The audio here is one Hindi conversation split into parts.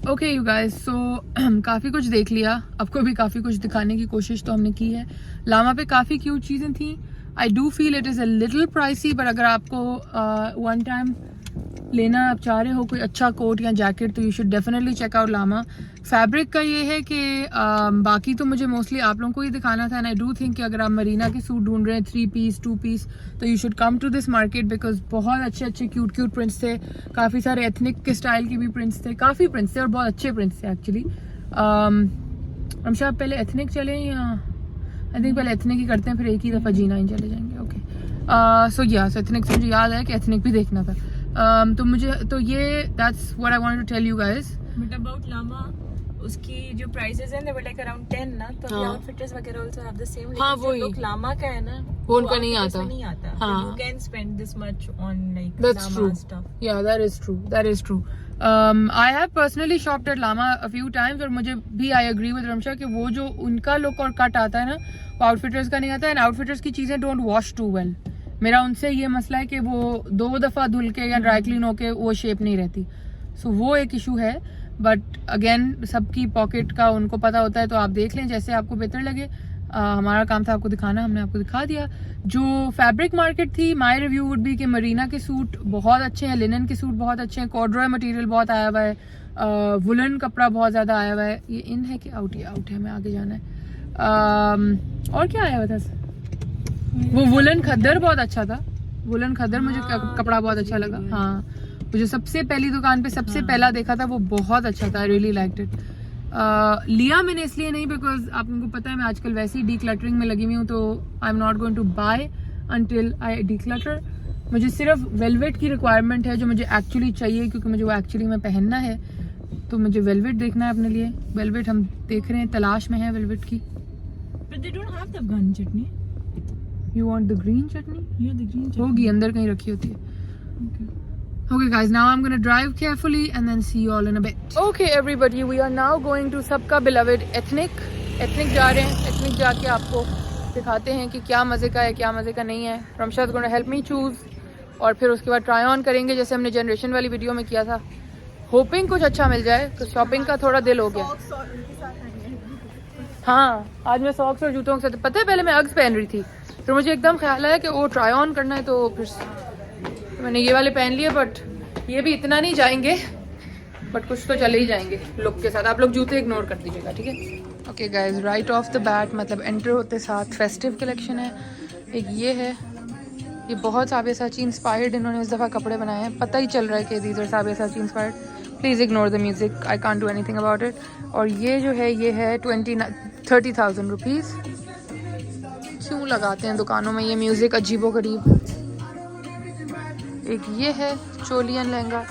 ओके यू गाइस, सो काफ़ी कुछ देख लिया, आपको भी काफ़ी कुछ दिखाने की कोशिश तो हमने की है। लामा पे काफ़ी क्यूट चीज़ें थी। I do feel it is a little pricey, but अगर आपको वन टाइम लेना आप चाह रहे हो कोई अच्छा कोट या जैकेट तो you should definitely check out Lama. Fabric का ये है कि बाकी तो मुझे मोस्टली आप लोगों को ही दिखाना था, एंड आई डू थिंक कि अगर आप मरीना के सूट ढूंढ रहे हैं 3 पीस 2 पीस तो you should come to this market, because बहुत अच्छे अच्छे क्यूट प्रिंट्स थे। काफ़ी सारे एथनिक के स्टाइल के भी प्रिंट्स थे, काफ़ी प्रिंट्स थे और बहुत अच्छे प्रिंट्स थे एक्चुअली। हम शायद पहले एथनिक चले या आई थिंक पहले एथनिक ही करते हैं, फिर एक ही दफ़ा जीना ही चले जाएंगे। ओके सो यस, एथनिक से मुझे याद है कि एथनिक भी देखना था। तो मुझे तो ये that's what I wanted to tell you guys. But about Lama, उसकी जो प्राइसेस हैं, they were like around 10 ना, तो हाँ. आउटफिटर्स वगैरह also have the same, हाँ, लेकिन जो वही। लोग लामा का है ना वो उनका नहीं outfitters आता। में नहीं आता। हाँ. So you can spend this much on like That's Lama true. stuff. Yeah, that is true. That is true. I have personally shopped at Lama a few times और मुझे भी I agree with रमशा कि वो जो उनका लुक और कट आता है ना वो आउटफिटर्स का नहीं आता है, एंड आउटफिटर्स की चीज़ें डोंट वॉश टू वेल। मेरा उनसे ये मसला है कि वो 2 दफ़ा धुल के या ड्राई क्लीन होके वो शेप नहीं रहती, सो वो एक इशू है। बट अगेन सबकी पॉकेट का उनको पता होता है, तो आप देख लें जैसे आपको बेहतर लगे। हमारा काम था आपको दिखाना, हमने आपको दिखा दिया। जो फैब्रिक मार्केट थी, माय रिव्यू वुड बी कि मरीना के सूट बहुत अच्छे हैं, लिनन के सूट बहुत अच्छे हैं, कॉर्डरॉय मटेरियल बहुत आया हुआ है, वुलन कपड़ा बहुत ज़्यादा आया हुआ है। ये इन है कि आउट? ये आउट है, हमें आगे जाना है। और क्या आया हुआ था? वो वुलन खद्दर बहुत अच्छा था, वुलन खद्दर मुझे कपड़ा बहुत अच्छा लगा। हाँ, मुझे सबसे पहली दुकान पे सबसे पहला देखा था, वो बहुत अच्छा था, आई रियली लाइक्ड इट। लिया मैंने इसलिए नहीं बिकॉज आप लोगों को पता है मैं आजकल वैसे ही डीक्लटरिंग में लगी हुई हूँ, तो I am not going to buy until I declutter. मुझे सिर्फ वेलवेट की रिक्वायरमेंट है जो मुझे एक्चुअली चाहिए, क्योंकि मुझे वो एक्चुअली में पहनना है, तो मुझे वेलवेट देखना है अपने लिए। वेलवेट हम देख रहे हैं, तलाश में है वेलवेट की। But they don't have the gun chutney. You want the green chutney? Yeah, the green chutney. होगी, अंदर कहीं रखी होती है। Okay guys, now I'm gonna drive carefully and then see you all in a bit. Okay everybody, we are now going to सबका beloved ethnic जा रहे हैं। ethnic जाके आपको दिखाते हैं कि क्या मज़े का है, क्या मज़े का नहीं है। Ramsha is gonna help me choose और फिर उसके बाद ट्राई ऑन करेंगे जैसे हमने जनरेशन वाली वीडियो में किया था। होपिंग कुछ अच्छा मिल जाए, तो शॉपिंग का थोड़ा दिल हो गया। हाँ, आज मैं सॉक्स और जूतों के साथ, पता है पहले मैं अग्स पहन रही थी, फिर मुझे एकदम ख्याल आया कि वो ट्राई ऑन करना है, तो फिर मैंने ये वाले पहन लिए। बट ये भी इतना नहीं जाएंगे, बट कुछ तो चले ही जाएंगे लुक के साथ। आप लोग जूते इग्नोर कर दीजिएगा, ठीक है? Okay guys, right of the bat, मतलब एंटर होते साथ फेस्टिव कलेक्शन है। एक ये है, ये बहुत साबियासाची इंस्पायर्ड इन्होंने इस दफ़ा कपड़े बनाए हैं, पता ही चल रहा है कि these are Sabyasachi inspired. Please ignore the music, I can't do anything about it. और ये जो है ये है 30,000 रुपीज़। क्यों लगाते हैं दुकानों में ये म्यूज़िक अजीबो गरीब। एक ये है चोलियन lehenga,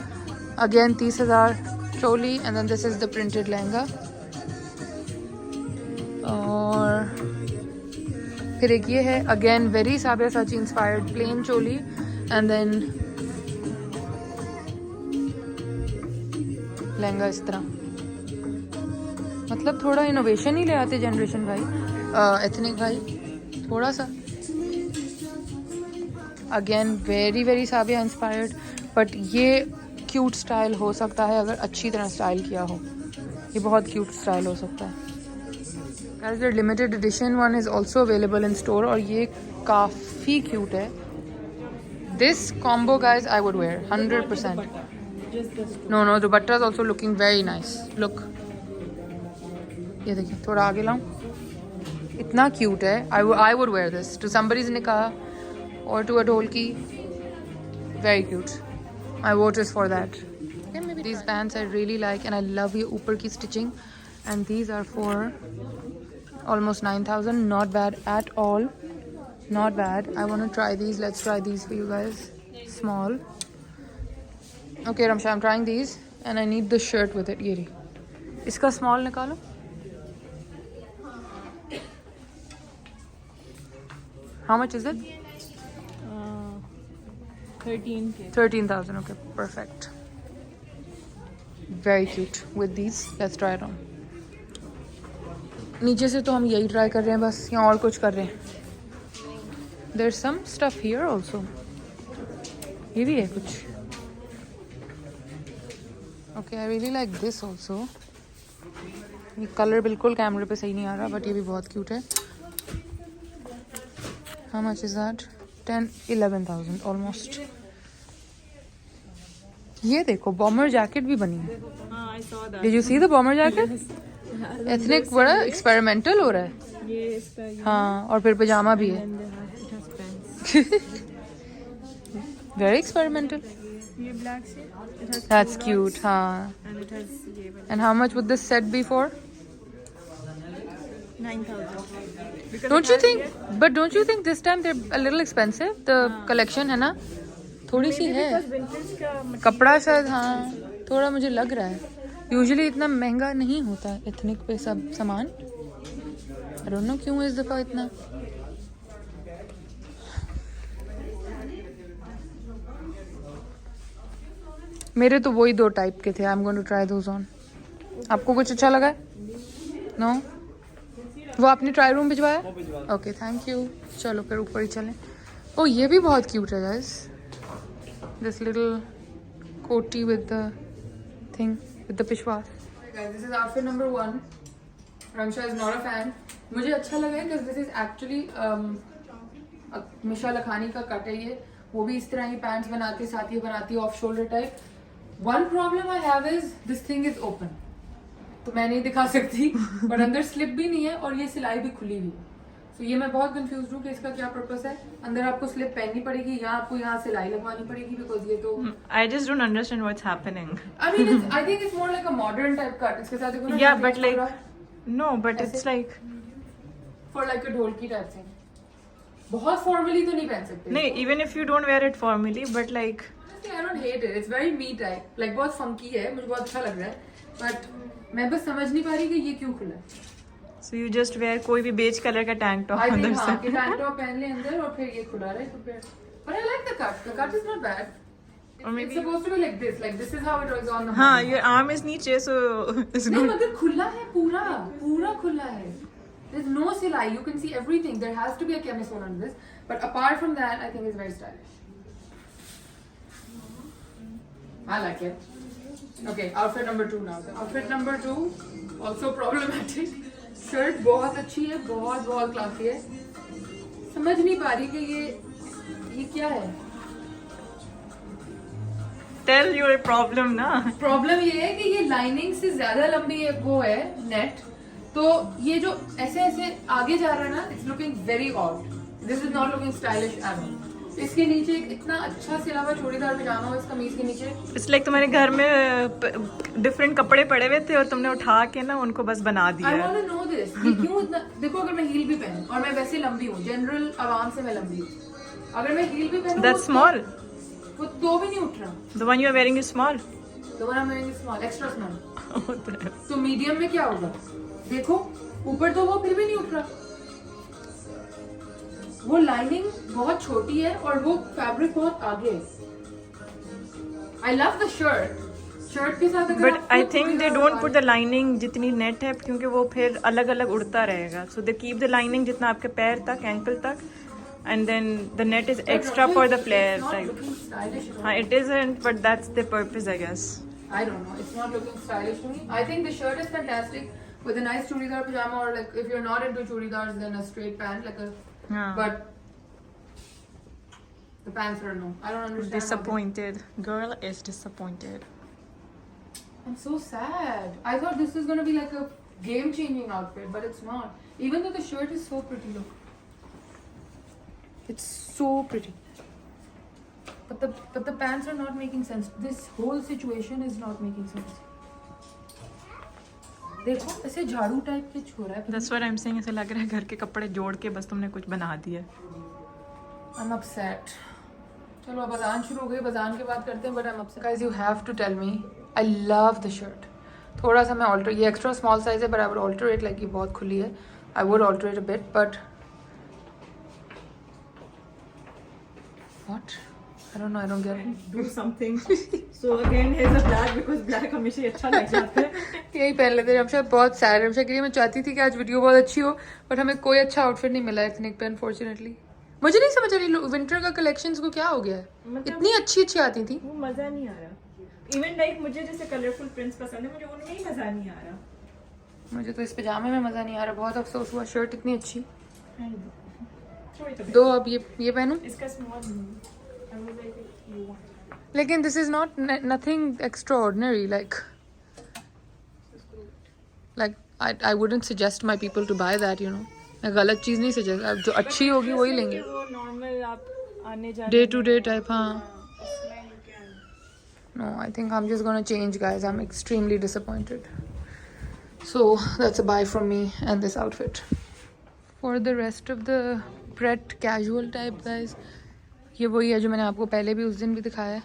again 30,000 choli, and then this is the printed lehenga. और फिर एक ये है, again very Sabyasachi inspired plain choli, and then lehenga इस तरह। मतलब थोड़ा इनोवेशन ही ले आते जनरेशन भाई, एथनिक भाई, थोड़ा सा। अगेन वेरी वेरी साबिया इंस्पायर्ड, बट ये क्यूट स्टाइल हो सकता है अगर अच्छी तरह स्टाइल किया हो। ये बहुत क्यूट स्टाइल हो सकता है। Guys, the limited edition one is also available in store, और ये काफ़ी क्यूट है। This combo guys I would wear 100%। No dupatta is also looking very nice. Look, ये देखिए, थोड़ा आगे लाऊं, इतना क्यूट है। I would wear this to somebody's nikah or to a dholki. Very cute. My vote is for that. These pants I really like, and I love ये ऊपर की stitching, and these are for almost 9,000. Not bad at all, not bad. I want to try these. Let's try these for you guys. Small. Okay Ramsha, I'm trying these and I need the shirt with it. ये रही, इसका small निकालो। How much is it? 13,000. Okay, perfect. Very cute with these. Let's try it on. नीचे से तो हम यही ट्राई कर रहे हैं बस, यहाँ और कुछ कर रहे हैं। There's some stuff here also. ये भी है कुछ। Okay I really like this also. ये कलर बिल्कुल कैमरे पे सही नहीं आ रहा बट ये भी बहुत क्यूट है. How much is that? 10-11,000 almost. ये देखो बॉमर जैकेट भी बनी है. हाँ, I saw that. Did you see the Baumer jacket? Ethnic बड़ा एक्सपेरिमेंटल हो रहा है. ये इसका हाँ और फिर पजामा भी है. Very experimental. ये ब्लैक से it has दैट्स क्यूट. हाँ. and it has ये वाला and how much would this set be for? 9,000. Don't you think? But don't you think this time they're a little expensive? The collection है ना, थोड़ी सी है. विंटेज का कपड़ा शायद हाँ थोड़ा मुझे लग रहा है. यूजुअली इतना महंगा नहीं होता है एथनिक पे सब सामान. I don't know क्यों इस दफा इतना. मेरे तो वही 2 टाइप के थे. I am going to try those on. आपको कुछ अच्छा लगा है? नो वो आपने ट्राई रूम भिजवाया? Okay thank you. चलो फिर ऊपर ही चलें. ओ ये भी बहुत क्यूट है guys. This little koti with the thing with the peshwas. This is outfit number 1. Ramsha is not a fan. मुझे अच्छा लगा है because this is actually Misha Lakhani का कट है ये. वो भी इस तरह ही पैंट्स बनाती है, साथ ही बनाती है off shoulder type. One problem I have is this thing is open, तो मैं नहीं दिखा सकती. बट अंदर स्लिप भी नहीं है और ये सिलाई भी खुली हुई है. तो ये मैं बहुत कंफ्यूज हूँ कि इसका क्या पर्पस है. अंदर आपको स्लिप पहननी पड़ेगी या आपको यहाँ सिलाई लगवानी पड़ेगी बिकॉज ये तो I just don't understand what's happening. I mean I think it's more like a modern type cut. इसके साथ देखो ना Yeah, but like no, but it's like for like a dholki type thing. बहुत फॉर्मली तो नहीं पहन सकते. नहीं, even if you don't wear it formally, but like I don't hate it. It's very me type. Like बहुत funky है, मुझे बहुत अच्छा लग रहा है. But मैं बस समझ नहीं पा रही कि ये क्यों खुला है. so you just wear कोई भी beige color का tank top I अंदर think हाँ कि से. tank top पहन ले अंदर और फिर ये खुला रहे तो फिर. But I like the cut. The cut is not bad. Or maybe- It's supposed to be like this. Like this is how it was on the. हाँ, body. your arm is नीचे, so it's नहीं good. मगर खुला है पूरा. पूरा खुला है. There's no silai. You can see everything. There has to be a camisole on this. But apart from that, I think it's very stylish. I like it. Okay, outfit number 2 now. Outfit number 2, also problematic. Shirt बहुत अच्छी है, बहुत क्लासी है. समझ नहीं पा रही कि ये क्या है. Tell your problem ना. प्रॉब्लम ये है कि ये लाइनिंग से ज्यादा लंबी है, वो है नेट. तो ये जो ऐसे आगे जा रहा है ना, it's looking very odd. This is not looking stylish at all. इसके नीचे एक इतना अच्छा सिला हुआ चूड़ीदार पजामा हो इस कमीज के नीचे. It's like तुम्हारे घर में डिफरेंट कपड़े पड़े हुए थे और तुमने उठा के ना उनको बस बना दिया. I want to know this. ये क्यों इतना. देखो अगर मैं हील भी पहनूं और मैं वैसे लंबी हूँ, जनरल आवाम से मैं लंबी हूँ, अगर मैं हील भी पहनूं That's small. वो तो भी नहीं उठ रहा. The one you are wearing is small. The one I'm wearing is small, extra small. What the hell? तो मीडियम में क्या होगा? देखो ऊपर तो वो फिर भी नहीं उठ रहा. वो लाइनिंग बहुत छोटी है और वो फैब्रिक बहुत आगे है. I love the shirt. Shirt के साथ अगर But आपको I think they churidar don't put the lining जितनी नेट है, क्योंकि वो फिर अलग अलग उड़ता रहेगा. So they keep the lining जितना आपके पैर तक, ankle तक, and then the net is extra for the flare It's not type. looking stylish at all. हाँ, it isn't, but that's the purpose, I guess. I don't know. It's not looking stylish to me. I think the shirt is fantastic with a nice churidar pajama, or like if you're not into churidars, then a straight pant, like a. हाँ. But the pants are no. I don't understand. how Disappointed. Girl is disappointed. I'm so sad. I thought this was gonna be like a game-changing outfit, but it's not. Even though the shirt is so pretty, look. It's so pretty. But the pants are not making sense. This whole situation is not making sense. देखो ऐसे झाड़ू टाइप के हो रहा है. That's what I'm saying. ऐसा लग रहा है घर के कपड़े जोड़ के बस तुमने कुछ बना दिया. I'm upset. चलो अब अजान शुरू हो गई, अजान के बाद करते हैं. But I'm upset. Guys, you have to tell me. I love the shirt. थोड़ा सा मैं alter, ये extra small size है, but I would alter it, like ये बहुत खुली है. I would alter it a bit, but what? I don't know. I don't get it. Do something. So again, here's a black because black हमेशा ही अच्छा लग जाता है. यही पहन लेते हैं. रमशा बहुत सैड. रमशा के लिए मैं चाहती थी कि आज वीडियो बहुत अच्छी हो, बट हमें कोई अच्छा आउटफिट नहीं मिला एथनिक पे अनफॉर्चुनेटली. मुझे नहीं समझ आ रही विंटर का कलेक्शंस को क्या हो गया है. मतलब इतनी अच्छी आती थी. वो मजा नहीं आ रहा. इवन लाइक मुझे जैसे कलरफुल प्रिंट्स पसंद है, मुझे उनमें ही मजा नहीं आ रहा। मुझे तो इस पजामे में मज़ा नहीं आ रहा, बहुत अफसोस हुआ। शर्ट इतनी अच्छी। थोड़ी तो दो अब ये पहनूं, इसका स्मॉल लेकिन this is not nothing extraordinary. Like I wouldn't suggest my people to buy that, you know. मैं गलत चीज़ नहीं सजेस्ट, जो अच्छी होगी वही लेंगे। वो नॉर्मल आप आने जाने डे टू डे टाइप, हाँ। No, I think I'm just gonna change, guys. I'm extremely disappointed. So that's a bye from me and this outfit. For the rest of the Pret casual type, guys, ये वही है जो मैंने आपको पहले भी उस दिन भी दिखाया है,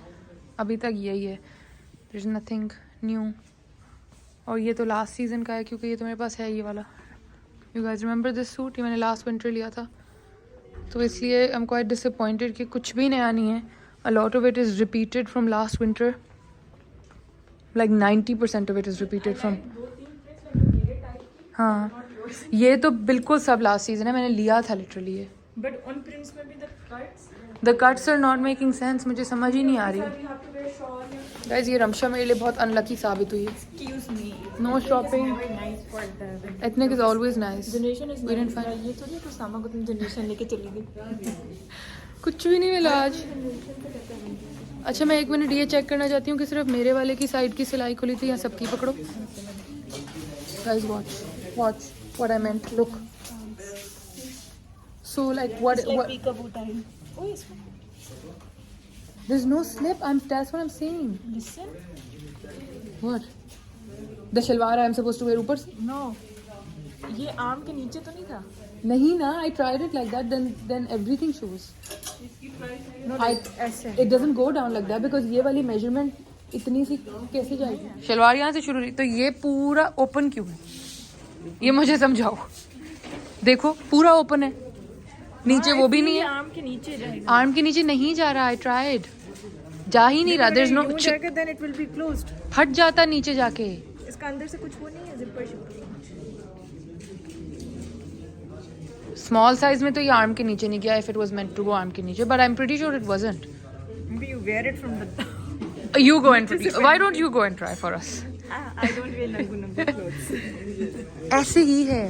अभी तक यही है। There's nothing new. और ये तो लास्ट सीजन का है क्योंकि ये तो मेरे पास है ये वाला। You guys remember this suit? ये मैंने लास्ट विंटर लिया था, तो इसलिए I'm quite disappointed कि कुछ भी नया नहीं है। A lot of it is repeated from last winter. Like 90% of it is repeated from. हाँ, ये तो बिल्कुल सब लास्ट सीजन है, मैंने लिया था लिटरली ये। बट उन प्रिंट्स में भी The cuts are not making sense, मुझे समझ ही नहीं आ रही। Guys, ये रमशा मेरे लिए बहुत अनलकी साबित हुई है। Excuse me. No shopping. Nice for the Ethnic is always nice. generation is We didn't find. ये तो नहीं तो सामा को तुम जनरेशन लेके चली गई। कुछ भी नहीं मिला आज। अच्छा, मैं 1 मिनट ये चेक करना चाहती हूँ कि सिर्फ मेरे वाले की साइड की सिलाई खुली थी या सबकी। पकड़ो guys, watch what I meant. Look, so like what there's no slip. That's what I'm saying. Listen. What? The shalwar I'm supposed to wear ऊपर से? No. ये आर्म के नीचे तो नहीं था? नहीं ना, I tried it like that, then everything shows. No, ऐसे। It doesn't go down like that because ये वाली measurement इतनी सी कैसे जाएगी? शलवार यहाँ से शुरू हुई तो ये पूरा ओपन क्यों है? ये मुझे समझाओ। देखो पूरा ओपन है, नीचे वो भी नहीं है। आर्म के नीचे जाएगा। आर्म के नीचे नहीं जा रहा। I tried, जा ही नहीं रहा। There's no, then it will be closed. हट जाता नीचे जाके। इसका अंदर से कुछ वो नहीं है जिपर शिपर। स्मॉल साइज में तो ये आर्म के नीचे नहीं गया if it was meant to go arm के नीचे, but I'm pretty sure it wasn't. Maybe you wear it from the. You go and try. Why don't you go and try for us? I don't wear nangu clothes. ऐसे ही है।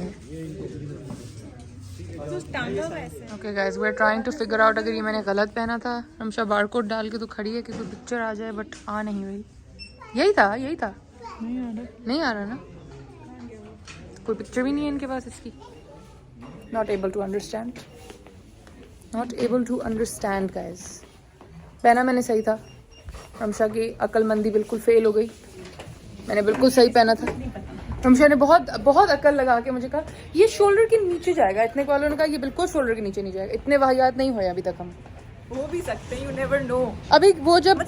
तो टांगा वैसे। Okay guys, we're trying to figure out अगर ये मैंने गलत पहना था। रमशा बारकोड डाल के तो खड़ी है कि कोई पिक्चर आ जाए, बट आ नहीं रही। यही था नहीं आ रहा ना, कोई पिक्चर भी नहीं है इनके पास इसकी। Not able to understand guys। पहना मैंने सही था, रमशा की अक्लमंदी बिल्कुल फेल हो गई। मैंने बिल्कुल सही पहना था। रमशा ने बहुत अक्ल लगा के मुझे कहा ये शोल्डर के नीचे जाएगा। इतने वालों ने कहा ये बिल्कुल शोल्डर के नीचे नहीं जाएगा। इतने वाहियात नहीं हुए अभी तक हम। हो भी सकते हैं, you never know। अभी वो जब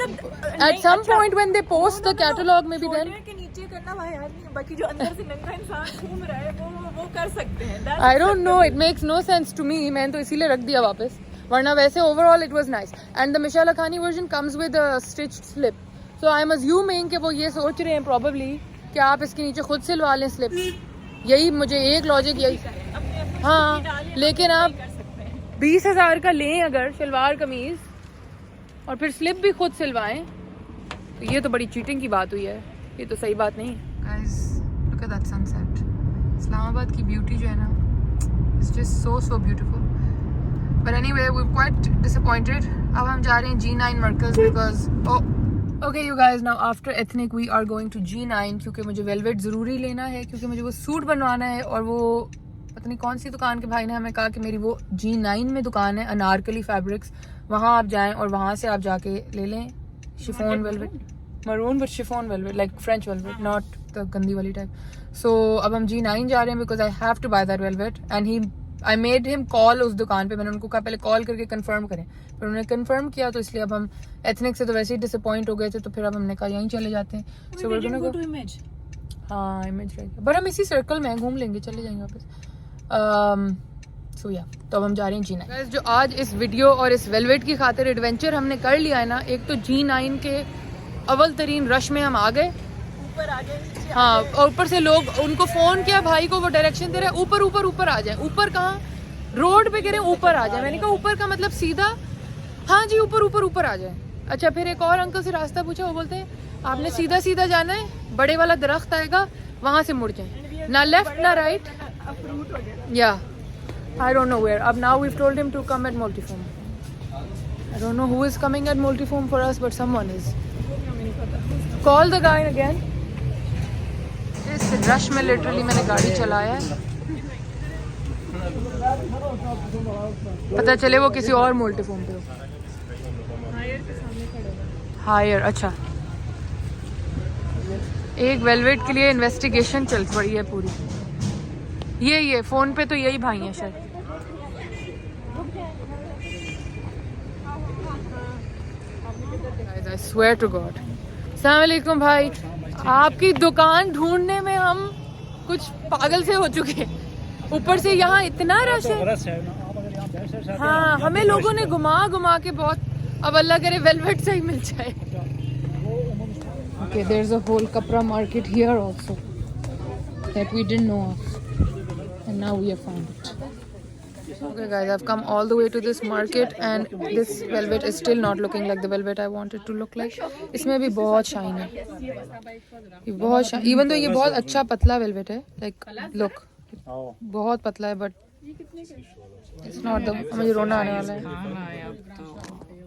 at some point when they post the catalog maybe then shoulder के नीचे करना भाई यार नहीं, बाकी जो अंदर से नंगा इंसान घूम रहा है वो कर सकते हैं। I don't know, it makes no sense to me। मैंने तो इसीलिए रख दिया वापस, वरना वैसे overall it was nice and the Misha Lakhani version comes with a stitched slip, so I'm assuming कि वो ये सोच रहे हैं probably कि आप इसके नीचे खुद सिलवा लें स्लिप। यही मुझे एक लॉजिक यही। हाँ, लेकिन आप 20,000 का लें अगर शलवार कमीज और फिर स्लिप भी खुद सिलवाएं तो ये तो बड़ी चीटिंग की बात हुई है। ये तो सही बात नहीं है। Guys, look at that sunset। Islamabad की ब्यूटी जो है ना, it's just so beautiful। But anyway, we're quite disappointed। अब हम जा रहे हैं G9 Markaz because okay you guys, now after ethnic we are going to G9 क्योंकि मुझे वेलवेट ज़रूरी लेना है, क्योंकि मुझे वो सूट बनवाना है। और वो पता नहीं कौन सी दुकान के भाई ने हमें कहा कि मेरी वो G9 में दुकान है, अनारकली फैब्रिक्स, वहाँ आप जाएं और वहाँ से आप जाके ले लें chiffon velvet, maroon but chiffon velvet like French velvet, not the गंदी वाली टाइप। सो अब हम G9 जा रहे हैं because I have to buy that velvet and I made him call उस दुकान पे। मैंने उनको कहा पहले कॉल करके कंफर्म करें, फिर उन्होंने कंफर्म किया। तो इसलिए अब हम एथनिक से तो वैसे ही डिसअपॉइंट हो गए थे, तो फिर अब हमने कहा यहीं चले जाते हैं। सो we're gonna go to image. हाँ, इमेज रहेगा, बट हम इसी सर्कल में घूम लेंगे, चले जाएंगे वापस। सो या तो अब हम जा रहे हैं G9। Guys, जो आज इस वीडियो और इस वेलवेट की खातिर एडवेंचर हमने कर लिया है ना, एक तो G9 के अव्वल तरीन रश में हम आ गए, ऊपर आ गए। हाँ, और ऊपर से लोग, उनको फोन किया भाई को, वो डायरेक्शन दे रहे हैं ऊपर आ जाए। ऊपर कहाँ? रोड पे कह रहे हैं ऊपर आ जाए। मैंने कहा ऊपर का मतलब सीधा? हाँ जी ऊपर आ जाए। अच्छा, फिर एक और अंकल से रास्ता पूछा, वो बोलते हैं आपने सीधा सीधा जाना है, बड़े वाला दरख्त आएगा, वहां से मुड़ जाए, ना लेफ्ट ना राइट. या I don't know where. अब now we've told him to come at Multiform. I don't know who is coming at Multiform for us, but someone is. Call the guy again. इस रश में लिटरली मैंने गाड़ी चलाया है, पता चले वो किसी और Multiform पे हो. हायर, अच्छा. एक वेलवेट के लिए इन्वेस्टिगेशन चल पड़ी है पूरी. ये फोन पे तो यही भाई हैं शायद. I swear to God. अस्सलाम वालेकुम भाई, आपकी दुकान ढूंढने में हम कुछ पागल से हो चुके हैं. ऊपर से यहाँ इतना रश है. हाँ, हमें लोगों ने घुमा घुमा के बहुत, अब अल्लाह करे वेलवेट से ही मिल जाए. Okay, there's a whole kapra market here also that we didn't know of, and now we have found it. Okay guys, I've come all the way to this market and this velvet is still not looking like the velvet I wanted to look like. इसमें भी बहुत शाइन है, ये बहुत शाइन, even though ये बहुत अच्छा पतला velvet है, like look, बहुत पतला है, but it's not the, मुझे रोना आने वाला है.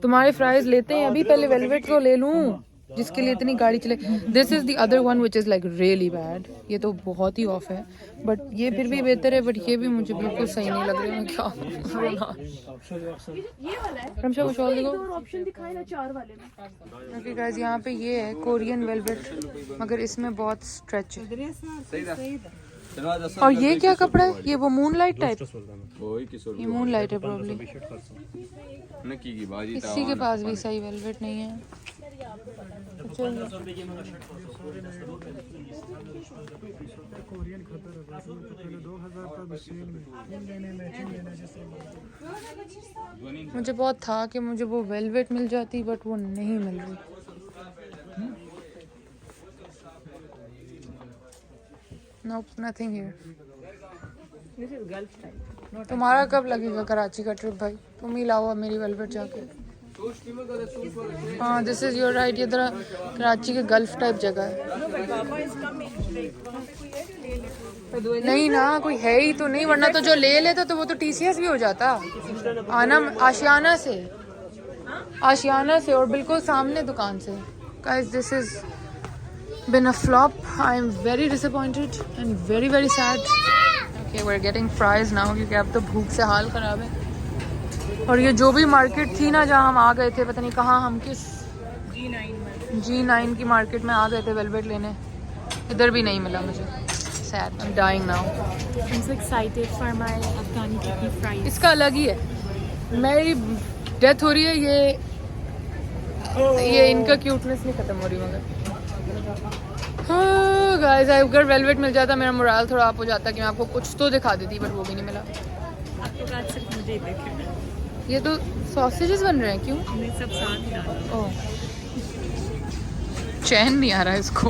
तुम्हारे फ्राइज लेते हैं अभी, पहले वेलवेट तो ले लूं जिसके लिए इतनी गाड़ी चले. This is the other one which is like really bad. ये तो बहुत ही ऑफ है, बट ये फिर भी बेहतर है, बट ये भी मुझे बिल्कुल सही नहीं लग रही है. क्या रमशा कुछ और देखो. ओके गाइस, यहाँ पे ये है कोरियन वेलवेट, मगर इसमें बहुत स्ट्रेच है. और ये क्या कपड़ा है? ये वो मून लाइट टाइप, ये मून लाइट है प्रॉब्ली. किसी के पास भी सही वेलवेट नहीं है. मुझे बहुत था कि मुझे वो वेलवेट मिल जाती, बट वो नहीं मिल रही. Nope, nothing here. This is Gulf type. तुम्हारा कब लगेगा कराची का ट्रिप भाई? तुम ही लाओ मेरी वेलवेट जाके. हाँ, दिस इज योर राइट. ये तरह कराची के गल्फ टाइप जगह है. नहीं ना, कोई है ही तो नहीं, वरना तो जो ले लेता तो वो तो TCS भी हो जाता. आना आशियाना से और बिल्कुल सामने दुकान से. Guys, this is been a flop. I am very disappointed and very very sad. Okay, we're getting fries now क्योंकि अब तो भूख से हाल खराब है. और ये जो भी मार्केट थी ना जहाँ हम आ गए थे, पता नहीं कहाँ, हम किस G9 की मार्केट में आ गए थे वेलवेट लेने, इधर भी नहीं मिला मुझे. Sad. I'm dying now. I'm so excited for my Afghani chicken fries. इसका अलग ही है. मेरी डेथ हो रही है, ये इनका क्यूटनेस नहीं खत्म हो रही. मगर हाँ गाइस, अगर वेलवेट मिल जाता मेरा मोरल थोड़ा अप हो जाता कि मैं आपको कुछ तो दिखा देती, बट वो भी नहीं मिला. आपके बाद सिर्फ मुझे ही देखे. ये तो सॉसेजेस बन रहे हैं. क्यों? हमने सब साथ ही डाला. ओह, चैन नहीं आ रहा है इसको,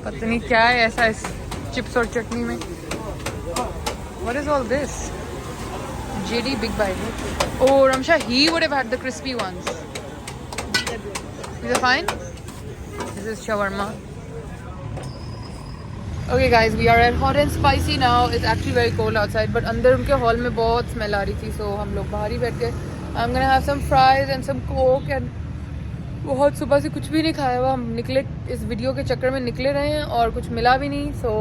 पता नहीं क्या है ऐसा इस चिप्स और चटनी में. What is all this? JD Big Bite. Oh, Ramsha, he would have had the crispy ones. Is it fine? This is shawarma. Okay guys, we are at Hot and Spicy now. It's actually very cold outside, but अंदर उनके हॉल में बहुत स्मेल आ रही थी, so हम लोग बाहर ही बैठ गए. I'm gonna have some fries and some coke and बहुत सुबह से कुछ भी नहीं खाया हुआ. हम निकले इस वीडियो के चक्कर में निकले रहे हैं और कुछ मिला भी नहीं. So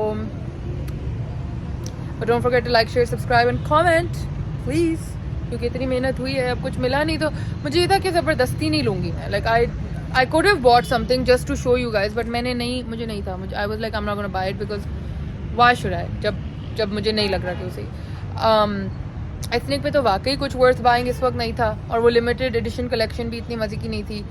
but don't forget to like, share, subscribe and comment please, क्योंकि इतनी मेहनत हुई है. अब कुछ मिला नहीं तो मुझे ये था कि ज़बरदस्ती नहीं लूँगी मैं. Like I could have bought something just to show you guys, but मैंने नहीं, मुझे नहीं था. I was like I'm not gonna buy it because why should I? जब मुझे नहीं लग रहा कि उसे एथनिक पे तो वाकई कुछ वर्थ बाइंग इस वक्त नहीं था, और वो लिमिटेड एडिशन कलेक्शन भी इतनी मज़े की नहीं थी.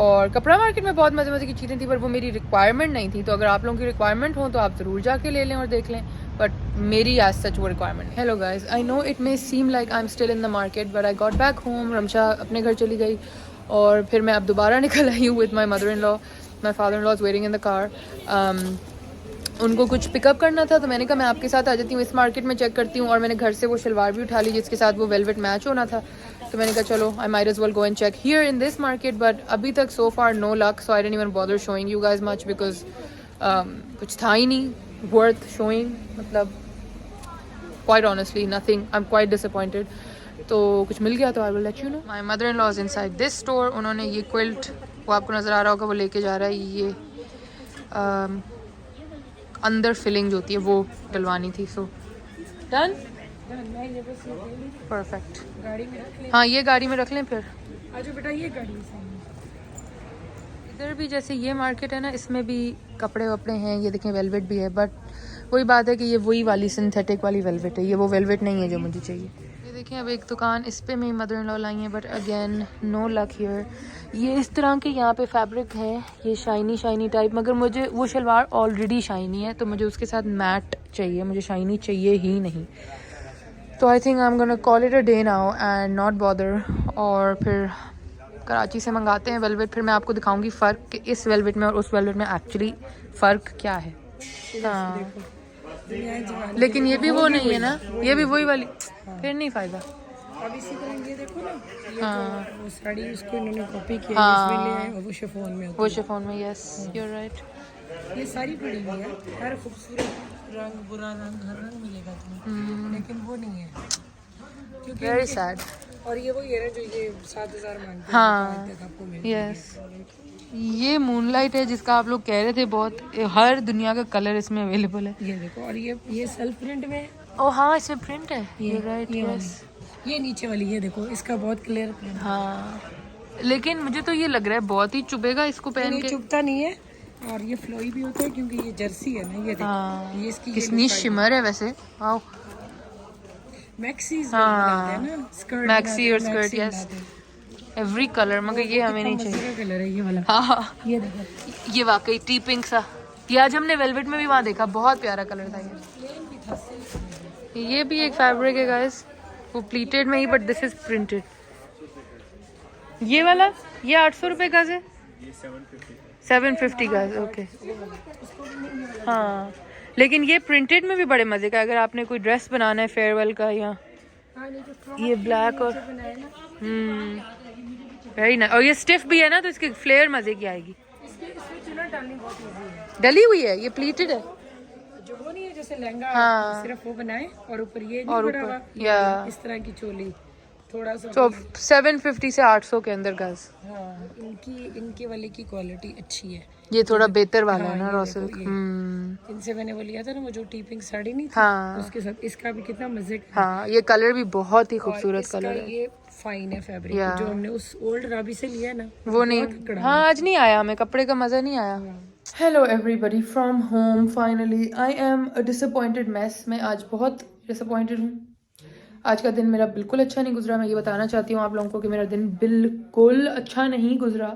और कपड़ा मार्केट में बहुत मज़े की चीज़ें थी, पर वो मेरी रिक्वायरमेंट नहीं थी. तो अगर आप लोगों की रिक्वायरमेंट हो तो आप ज़रूर जाके ले लें और देख लें, बट मेरी एज सच वो requirement. Hello guys, I know it may seem like I am still in the market, but I got back home. Ramsha अपने घर चली गई और फिर मैं अब दोबारा निकल आई हूँ with my mother in law. My father in law is waiting in the car. उनको कुछ पिकअप करना था, तो मैंने कहा मैं आपके साथ आ जाती हूँ, इस मार्केट में चेक करती हूँ. और मैंने घर से वो शलवार भी उठा ली जिसके साथ वो वेलवेट मैच होना था. तो मैंने कहा चलो I might as well go and check here in this market, but अभी तक so far no luck, so I didn't even bother showing you guys much because कुछ था ही नहीं वर्थ शोइंग, मतलब quite honestly nothing, I am quite disappointed. तो कुछ मिल गया तो I will let you know. My mother in law is inside this store, उन्होंने ये क्विल्ट, वो आपको नज़र आ रहा होगा, वो लेके जा रहा है। ये अंदर फिलिंग जो होती है वो डलवानी थी। So done, perfect. गाड़ी में रख ले। हाँ ये गाड़ी में रख लें फिर। आजो बेटा ये गाड़ी में। इधर भी जैसे ये मार्केट है ना, इसमें भी कपड़े वपड़े हैं, ये देखें वेलवेट भी है, बट वही बात है कि ये वही वाली सिंथेटिक वाली वेलवेट है, ये वो वेलवेट नहीं है जो मुझे चाहिए। ये देखें अब एक दुकान इस पे मेरी मदर इन लॉ लाई है, but again no luck here. ये इस तरह के यहाँ पे फैब्रिक है, ये शाइनी शाइनी टाइप, मगर मुझे वो शलवार ऑलरेडी शाइनी है तो मुझे उसके साथ मैट चाहिए, मुझे शाइनी चाहिए ही नहीं। तो I think I am gonna call it a day now and not bother, और फिर कराची से मंगाते हैं वेलवेट। फिर मैं आपको दिखाऊंगी फ़र्क कि इस वेलवेट में और उस वेलवेट में एक्चुअली फ़र्क क्या है। हाँ लेकिन ये भी वो नहीं है ना, ये भी वही वाली, फिर नहीं फ़ायदा। अब इसी तरह ये देखो ना, ये हाँ वो साड़ी उसको इन्होंने कॉपी किया है, हाँ इसमें ले आए और वो शिफॉन में होती वो शिफॉन में, यस यू आर राइट। है। ये सारी पड़ी हुई है, हर खूबसूरत रंग, बुरा रंग, हर रंग मिलेगा तुम्हें, लेकिन वो नहीं है क्योंकि वेरी सैड। और ये वो है जो ये 7,000 मांगते हैं, हाँ तक आपको मिल यस, ये मूनलाइट है जिसका आप लोग कह रहे थे, बहुत हर दुनिया का कलर इसमें अवेलेबल है। ये देखो, और ये सेल्फ प्रिंट में, ओ हाँ इसमें प्रिंट है, ये राइट ये यस। ये नीचे वाली ये देखो, इसका बहुत क्लियर प्रिंट है। हाँ लेकिन मुझे तो ये लग रहा है बहुत ही चुभेगा इसको पहन ये के। चुभता नहीं है, और ये फ्लोई भी होता है क्योंकि ये जर्सी है ना, ये देखो हाँ ये इसकी कितनी शिमर है वैसे, वाओ। मैक्सी हाँ ना, स्कर्ट मैक्सी और स्कर्ट, यस एवरी कलर, मगर ये हमें नहीं चाहिए। कलर है ये वाला, हाँ हाँ ये देखो ये वाकई टी पिंक सा, ये आज हमने वेलवेट में भी वहाँ देखा, बहुत प्यारा कलर था ये भी एक फैब्रिक है गाइस, वो प्लीटेड में ही, बट दिस इज प्रिंटेड। ये वाला ये 800 रुपये का है, 750 का, ओके। हाँ लेकिन ये प्रिंटेड में भी बड़े मजे का, अगर आपने कोई ड्रेस बनाना है फेयरवेल का, या ये ब्लैक और वेरी नाइस, और ये स्टिफ भी है ना तो इसकी फ्लेयर मजे की आएगी। डली हुई है, ये प्लीटेड है जो वो नहीं है जैसे लहंगा, हाँ सिर्फ वो बनाए और ऊपर ये और नहीं पड़ा ऊपर हुआ, या इस तरह की चोली थोड़ा सा। तो 750 से 800 के अंदर गाइस। हाँ इनकी वाले की क्वालिटी अच्छी है, ये थोड़ा बेहतर वाला हाँ, है ना ये रॉ देखो, सिल्क। ये इनसे मैंने वो लिया था ना, वो जो टी पिंक साड़ी नहीं थी, हाँ उसके साथ इसका भी कितना मजे का। हाँ ये कलर भी बहुत ही और खूबसूरत इसका कलर है, ये फाइन है फैब्रिक, या। जो हमने उस ओल्ड राबी से लिया ना वो नहीं, हाँ आज नहीं आया, हमें कपड़े का मजा नहीं आया। Hello everybody from home, finally I am a disappointed mess. मैं आज बहुत डिसअपॉइंटेड हूँ, आज का दिन मेरा बिल्कुल अच्छा नहीं गुजरा। मैं ये बताना चाहती हूँ आप लोगों को कि मेरा दिन बिल्कुल अच्छा नहीं गुजरा।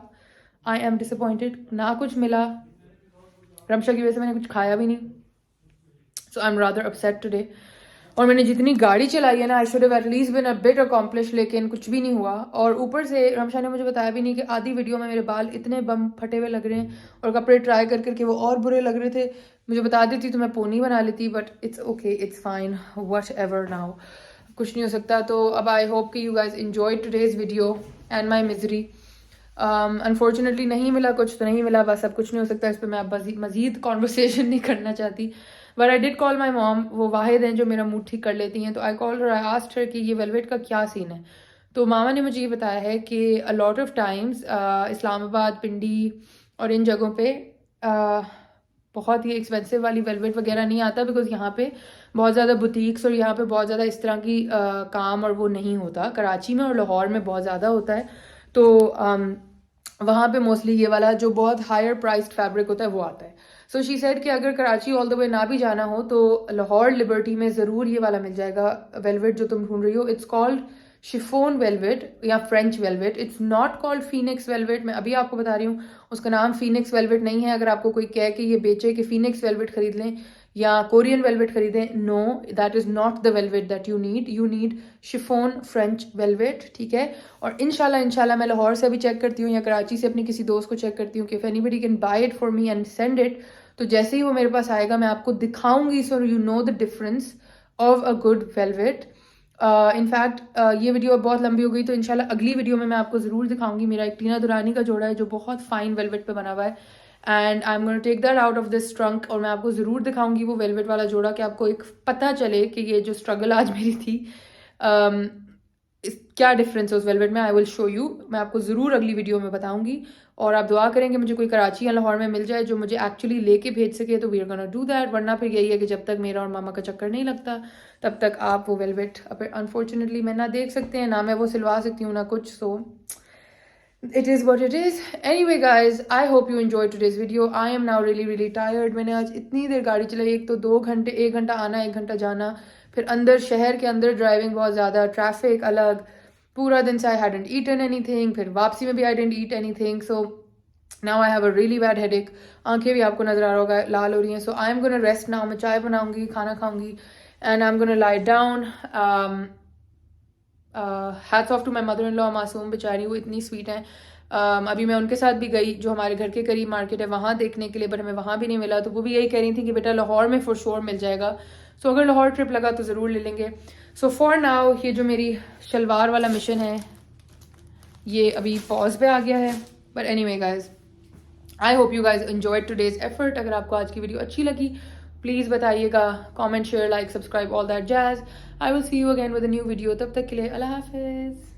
आई एम डिसअपॉइंटेड, ना कुछ मिला, रमशा की वजह से मैंने कुछ खाया भी नहीं, so I am rather upset today. और मैंने जितनी गाड़ी चलाई है ना, I should have at least been a bit accomplish, लेकिन कुछ भी नहीं हुआ। और ऊपर से रमशा ने मुझे बताया भी नहीं कि आधी वीडियो में मेरे बाल इतने बम फटे हुए लग रहे हैं और कपड़े ट्राई कर करके वो और बुरे लग रहे थे। मुझे बता देती तो मैं पोनी बना लेती, but it's okay, it's fine, what ever now, कुछ नहीं हो सकता। तो अब आई होप कि you guys enjoy today's video and my misery. Unfortunately नहीं मिला कुछ तो नहीं मिला, बस अब कुछ नहीं हो सकता। इस पर मैं अब मजीद कॉन्वर्सेशन नहीं करना चाहती, but I did call my mom, वो वाहिद हैं जो मेरा मूड ठीक कर लेती हैं। तो I call her, I asked her कि ये वेलवेट का क्या सीन है। तो मामा ने मुझे ये बताया है कि a lot of times Islamabad, Pindi और इन जगहों पे बहुत ही एक्सपेंसिव वाली वेलवेट वगैरह नहीं आता, बिकॉज यहाँ पे बहुत ज़्यादा बुटीक्स और यहाँ पे बहुत ज़्यादा इस तरह की काम और वो नहीं होता। कराची में और लाहौर में बहुत ज़्यादा होता है, तो वहाँ पे मोस्टली ये वाला जो बहुत हायर प्राइस्ड फैब्रिक होता है वो आता है। सो शी सेड कि अगर कराची ऑल द वे ना भी जाना हो तो लाहौर लिबर्टी में ज़रूर ये वाला मिल जाएगा वेलवेट जो तुम ढूंढ रही हो। इट्स कॉल्ड शिफोन वेलवेट या French velvet, it's not called Phoenix velvet. मैं अभी आपको बता रही हूँ, उसका नाम फीनिक्स वेलवेट नहीं है। अगर आपको कोई कहे कि ये बेचे कि फीनिक्स वेलवेट खरीद लें या कोरियन वेलवेट खरीदें, no, that is not the velvet that you need chiffon French velvet, ठीक है। और इंशाल्लाह मैं लाहौर से भी चेक करती हूँ या कराची से अपनी किसी दोस्त को चेक करती हूँ कि if anybody can buy it for me and send it, तो जैसे ही वो मेरे पास आएगा मैं आपको दिखाऊंगी, so you know the difference of a good velvet in fact ये वीडियो बहुत लंबी हो गई तो इंशाल्लाह अगली वीडियो में मैं आपको ज़रूर दिखाऊंगी मेरा एक टीना दुरानी का जोड़ा है जो बहुत फाइन वेलवेट पे बना हुआ है and I am gonna take that out of this trunk और मैं आपको ज़रूर दिखाऊंगी वो वेलवेट वाला जोड़ा कि आपको एक पता चले कि ये जो स्ट्रगल आज मेरी थी क्या डिफरेंस है उस वेलवेट में। आई विल शो यू, मैं आपको ज़रूर अगली वीडियो में बताऊंगी और आप दुआ करेंगे मुझे कोई कराची या लाहौर में मिल जाए जो मुझे एक्चुअली लेके भेज सके तो we are gonna do that, वरना फिर यही है कि जब तक मेरा और मामा का चक्कर नहीं लगता तब तक आप वो वेलवेट अनफॉर्चुनेटली मैं ना देख सकते हैं ना मैं वो सिलवा सकती हूँ ना कुछ, सो it is what it is. Anyway guys, I hope you enjoyed today's video. I am now really tired. मैंने आज इतनी देर गाड़ी चलाई, एक तो 2 घंटे, 1 घंटा आना 1 घंटा जाना, फिर अंदर शहर के अंदर ड्राइविंग बहुत ज़्यादा, ट्रैफिक अलग, पूरा दिन से I hadn't eaten anything, फिर वापसी में भी I didn't eat anything, so now I have a really bad headache. आंखें भी आपको नज़र आ रहा होगा लाल हो रही हैं, so I am gonna rest now. मैं चाय बनाऊंगी, खाना खाऊंगी and I'm gonna lie down. Hats off to my mother in law, मासूम बेचारी, वो इतनी स्वीट हैं। अभी मैं उनके साथ भी गई जो हमारे घर के करीब मार्केट है वहाँ देखने के लिए, बट हमें वहाँ भी नहीं मिला, तो वो भी यही कह रही थी कि बेटा लाहौर में फॉर श्योर मिल जाएगा, सो अगर लाहौर ट्रिप लगा तो ज़रूर ले लेंगे। सो फॉर नाउ ये जो मेरी शलवार वाला मिशन है ये अभी पॉज पे आ गया है, but anyway guys I hope you guys enjoyed today's effort. अगर आपको आज की वीडियो अच्छी लगी प्लीज़ बताइएगा, comment share like subscribe all that jazz. I will see you again with a new video, तब तक के लिए अल्लाह हाफिज़।